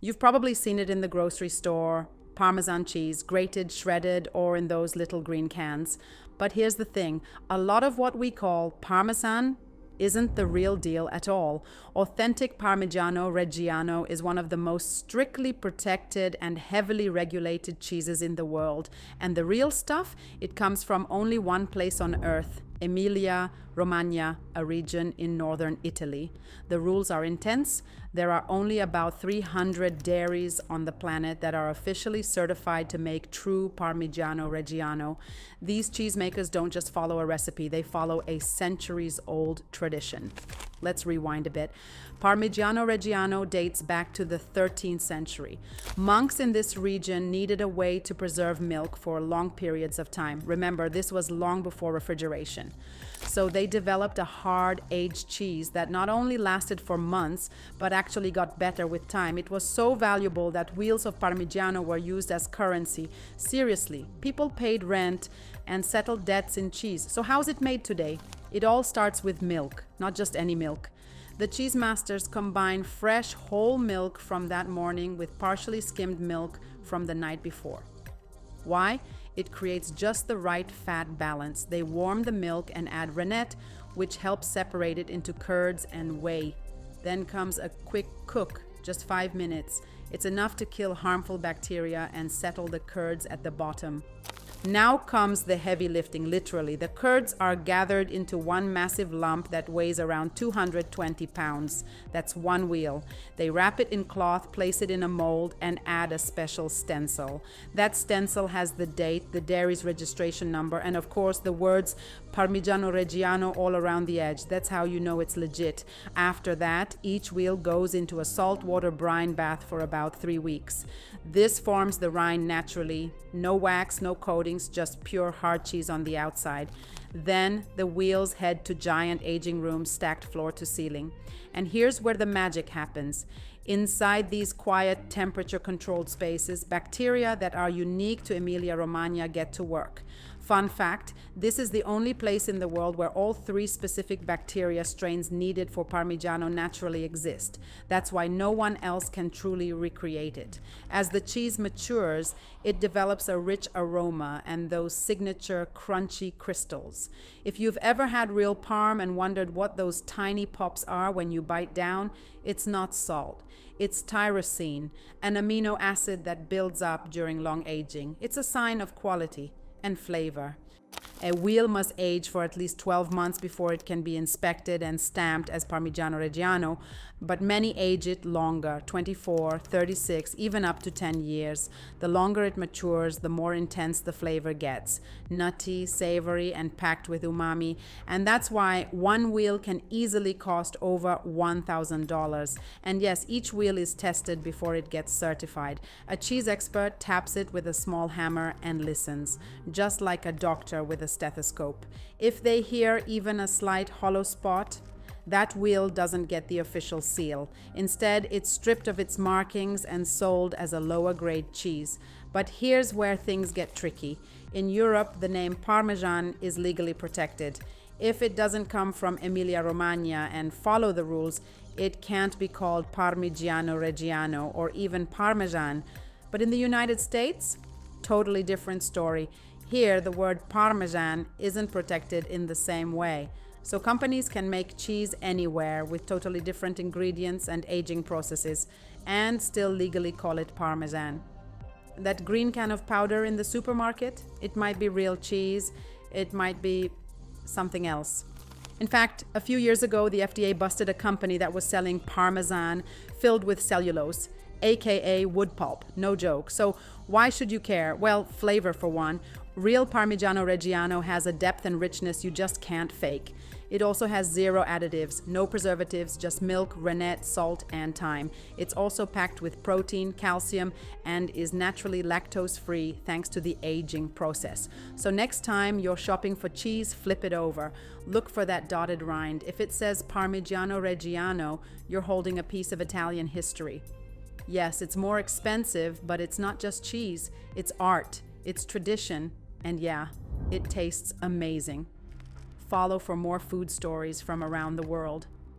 You've probably seen it in the grocery store, Parmesan cheese, grated, shredded, or in those little green cans. But here's the thing, a lot of what we call Parmesan isn't the real deal at all. Authentic Parmigiano-Reggiano is one of the most strictly protected and heavily regulated cheeses in the world. And the real stuff, it comes from only one place on earth, Emilia-Romagna, a region in northern Italy. The rules are intense. There are only about 300 dairies on the planet that are officially certified to make true Parmigiano-Reggiano. These cheesemakers don't just follow a recipe, they follow a centuries-old tradition. Let's rewind a bit. Parmigiano-Reggiano dates back to the 13th century. Monks in this region needed a way to preserve milk for long periods of time. Remember, this was long before refrigeration. So they developed a hard aged cheese that not only lasted for months, but actually got better with time. It was so valuable that wheels of Parmigiano were used as currency. Seriously, people paid rent and settled debts in cheese. So how's it made today? It all starts with milk, not just any milk. The cheese masters combine fresh whole milk from that morning with partially skimmed milk from the night before. Why? It creates just the right fat balance. They warm the milk and add rennet, which helps separate it into curds and whey. Then comes a quick cook, just 5 minutes. It's enough to kill harmful bacteria and settle the curds at the bottom. Now comes the heavy lifting, literally. The curds are gathered into one massive lump that weighs around 220 pounds. That's one wheel. They wrap it in cloth, place it in a mold, and add a special stencil. That stencil has the date, the dairy's registration number, and of course the words Parmigiano-Reggiano all around the edge. That's how you know it's legit. After that, each wheel goes into a saltwater brine bath for about 3 weeks. This forms the rind naturally. No wax, no coatings, just pure hard cheese on the outside. Then the wheels head to giant aging rooms stacked floor to ceiling. And here's where the magic happens. Inside these quiet, temperature-controlled spaces, bacteria that are unique to Emilia-Romagna get to work. Fun fact, this is the only place in the world where all 3 specific bacteria strains needed for Parmigiano naturally exist. That's why no one else can truly recreate it. As the cheese matures, it develops a rich aroma and those signature crunchy crystals. If you've ever had real Parm and wondered what those tiny pops are when you bite down, it's not salt. It's tyrosine, an amino acid that builds up during long aging. It's a sign of quality and flavor. A wheel must age for at least 12 months before it can be inspected and stamped as Parmigiano-Reggiano, but many age it longer, 24, 36, even up to 10 years. The longer it matures, the more intense the flavor gets. Nutty, savory, and packed with umami. And that's why one wheel can easily cost over $1,000. And yes, each wheel is tested before it gets certified. A cheese expert taps it with a small hammer and listens, just like a doctor with a stethoscope. If they hear even a slight hollow spot, that wheel doesn't get the official seal. Instead, it's stripped of its markings and sold as a lower grade cheese. But here's where things get tricky. In Europe, the name Parmesan is legally protected. If it doesn't come from Emilia-Romagna and follow the rules, it can't be called Parmigiano-Reggiano or even Parmesan. But in the United States, totally different story. Here, the word Parmesan isn't protected in the same way. So companies can make cheese anywhere with totally different ingredients and aging processes and still legally call it Parmesan. That green can of powder in the supermarket, it might be real cheese, it might be something else. In fact, a few years ago, the FDA busted a company that was selling Parmesan filled with cellulose, aka wood pulp. No joke. So why should you care? Well, flavor for one. Real Parmigiano-Reggiano has a depth and richness you just can't fake. It also has 0 additives, no preservatives, just milk, rennet, salt, and thyme. It's also packed with protein, calcium, and is naturally lactose-free thanks to the aging process. So next time you're shopping for cheese, flip it over. Look for that dotted rind. If it says Parmigiano-Reggiano, you're holding a piece of Italian history. Yes, it's more expensive, but it's not just cheese. It's art, it's tradition, and yeah, it tastes amazing. Follow for more food stories from around the world.